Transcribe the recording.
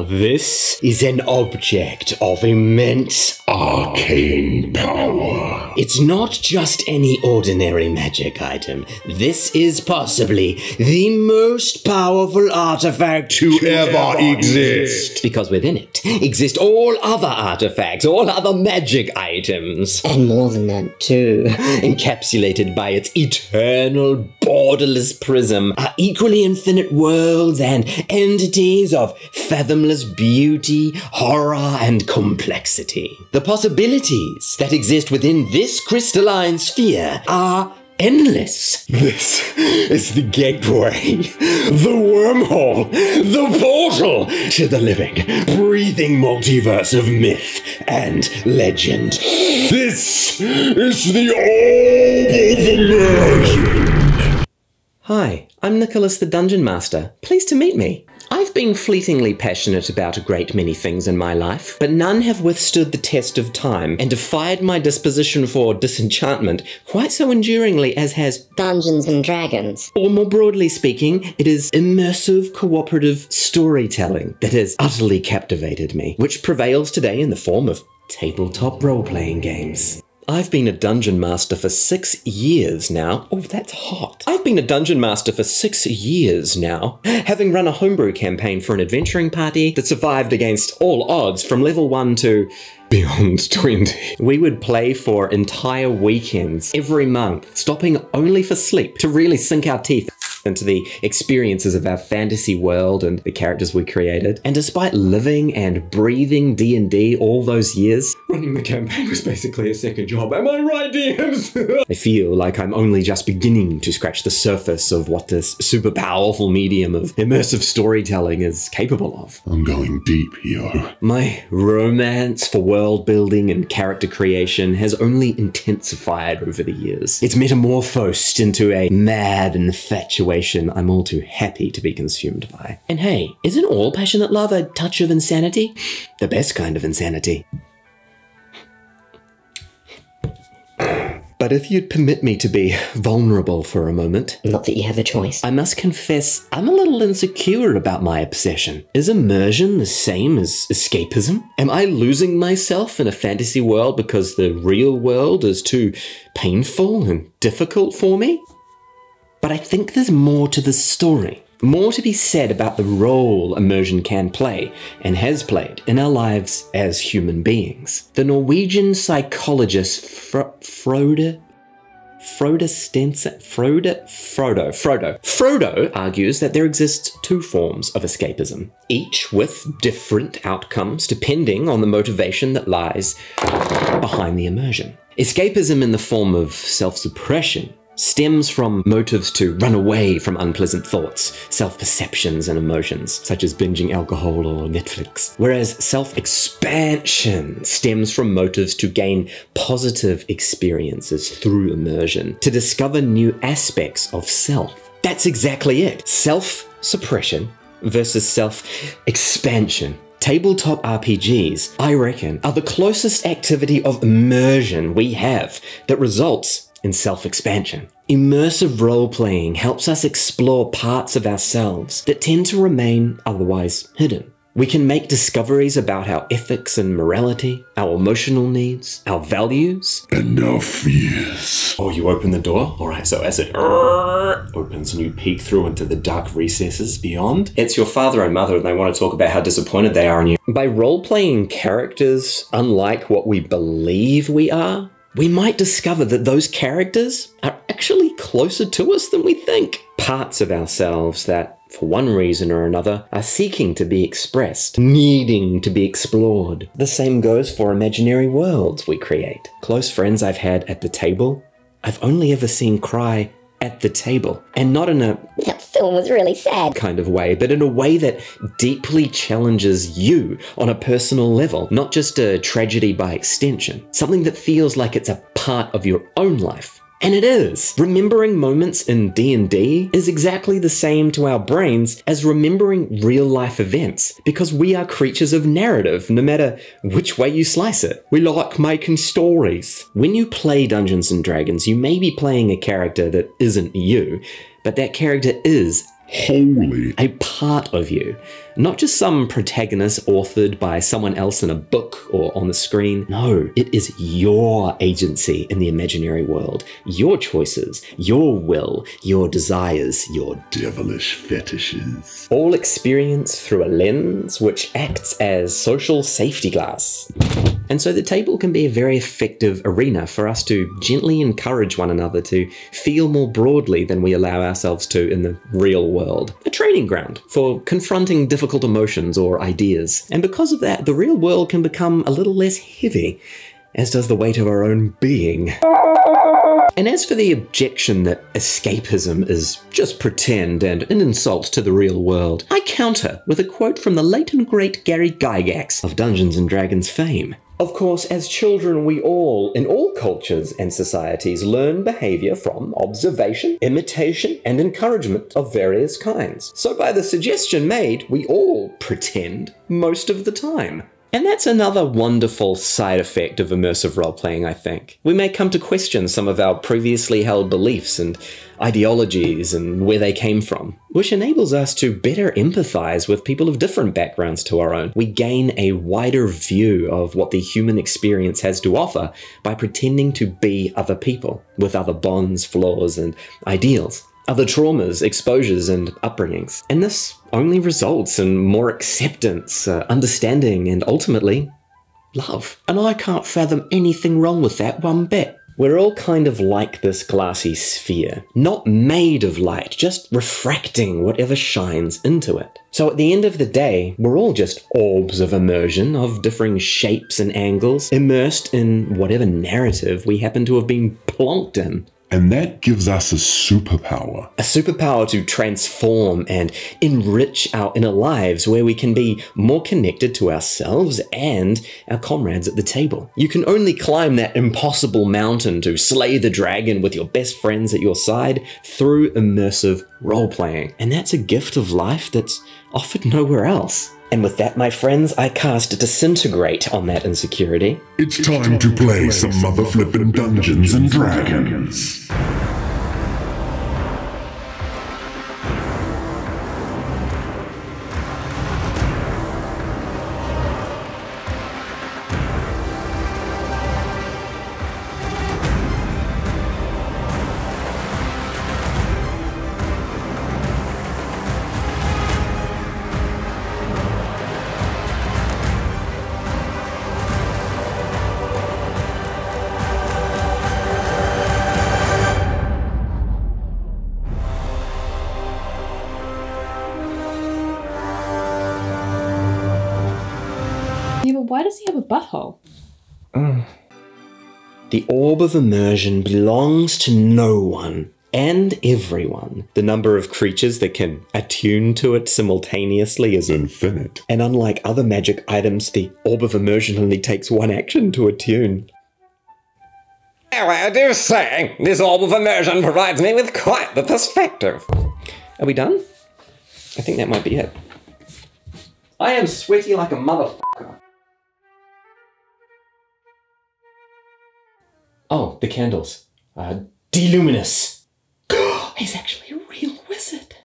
This is an object of immense arcane power. It's not just any ordinary magic item. This is possibly the most powerful artifact to ever exist. Because within it exist all other artifacts, all other magic items. And more than that too. Encapsulated by its eternal, borderless prism are equally infinite worlds and entities of fathomless beauty, horror, and complexity. The possibilities that exist within this crystalline sphere are endless. This is the gateway, the wormhole, the portal to the living, breathing multiverse of myth and legend. This is the Orb of Immersion. Hi, I'm Nicholas the Dungeon Master. Pleased to meet me. I've been fleetingly passionate about a great many things in my life, but none have withstood the test of time and defied my disposition for disenchantment quite so enduringly as has Dungeons and Dragons. Or more broadly speaking, it is immersive cooperative storytelling that has utterly captivated me, which prevails today in the form of tabletop role-playing games. I've been a dungeon master for 6 years now. Oh, that's hot. I've been a dungeon master for 6 years now, having run a homebrew campaign for an adventuring party that survived against all odds from level 1 to beyond 20. We would play for entire weekends every month, stopping only for sleep to really sink our teeth into the experiences of our fantasy world and the characters we created. And despite living and breathing D&D all those years, running the campaign was basically a second job. Am I right, DMs? I feel like I'm only just beginning to scratch the surface of what this super powerful medium of immersive storytelling is capable of. I'm going deep here. My romance for world building and character creation has only intensified over the years. It's metamorphosed into a mad infatuation I'm all too happy to be consumed by. And hey, isn't all passionate love a touch of insanity? The best kind of insanity. But if you'd permit me to be vulnerable for a moment. Not that you have a choice. I must confess, I'm a little insecure about my obsession. Is immersion the same as escapism? Am I losing myself in a fantasy world because the real world is too painful and difficult for me? But I think there's more to the story. More to be said about the role immersion can play, and has played, in our lives as human beings. The Norwegian psychologist Frodo argues that there exists 2 forms of escapism, each with different outcomes depending on the motivation that lies behind the immersion. Escapism in the form of self-suppression stems from motives to run away from unpleasant thoughts, self-perceptions and emotions, such as binging alcohol or Netflix. Whereas self-expansion stems from motives to gain positive experiences through immersion, to discover new aspects of self. That's exactly it. Self-suppression versus self-expansion. Tabletop RPGs, I reckon, are the closest activity of immersion we have that results in self-expansion. Immersive role-playing helps us explore parts of ourselves that tend to remain otherwise hidden. We can make discoveries about our ethics and morality, our emotional needs, our values, and our fears. Oh, you open the door? Alright, so as it opens and you peek through into the dark recesses beyond, it's your father and mother and they want to talk about how disappointed they are in you. By role-playing characters unlike what we believe we are, we might discover that those characters are actually closer to us than we think. Parts of ourselves that, for one reason or another, are seeking to be expressed, needing to be explored. The same goes for imaginary worlds we create. Close friends I've had at the table, I've only ever seen cry at the table. And not in a "that film was really sad" kind of way, but in a way that deeply challenges you on a personal level, not just a tragedy by extension. Something that feels like it's a part of your own life. And it is. Remembering moments in D&D is exactly the same to our brains as remembering real-life events, because we are creatures of narrative, no matter which way you slice it. We like making stories. When you play Dungeons & Dragons, you may be playing a character that isn't you, but that character is Wholly. A part of you. Not just some protagonist authored by someone else in a book or on the screen. No, it is your agency in the imaginary world. Your choices, your will, your desires, your Devilish fetishes. all experienced through a lens which acts as social safety glass. And so the table can be a very effective arena for us to gently encourage one another to feel more broadly than we allow ourselves to in the real world. A training ground for confronting difficult emotions or ideas. And because of that, the real world can become a little less heavy, as does the weight of our own being. And as for the objection that escapism is just pretend and an insult to the real world, I counter with a quote from the late and great Gary Gygax of Dungeons & Dragons fame. Of course, as children, we all, in all cultures and societies, learn behavior from observation, imitation, and encouragement of various kinds. So by the suggestion made, we all pretend most of the time. And that's another wonderful side effect of immersive role-playing, I think. We may come to question some of our previously held beliefs and ideologies and where they came from, which enables us to better empathize with people of different backgrounds to our own. We gain a wider view of what the human experience has to offer by pretending to be other people, with other bonds, flaws, and ideals. Other traumas, exposures, and upbringings. And this only results in more acceptance, understanding, and ultimately, love. And I can't fathom anything wrong with that one bit. We're all kind of like this glassy sphere, not made of light, just refracting whatever shines into it. So at the end of the day, we're all just orbs of immersion of differing shapes and angles, immersed in whatever narrative we happen to have been plonked in. And that gives us a superpower. A superpower to transform and enrich our inner lives, where we can be more connected to ourselves and our comrades at the table. You can only climb that impossible mountain to slay the dragon with your best friends at your side through immersive role-playing. And that's a gift of life that's offered nowhere else. And with that, my friends, I cast Disintegrate on that insecurity. It's time to play some mother-flippin' Dungeons and Dragons. Why does he have a butthole? The orb of immersion belongs to no one and everyone. The number of creatures that can attune to it simultaneously is Infinite. and unlike other magic items, the orb of immersion only takes one action to attune. I do say, this orb of immersion provides me with quite the perspective. Are we done? I think that might be it. I am sweaty like a motherfucker. Oh, the candles. Deluminous. He's actually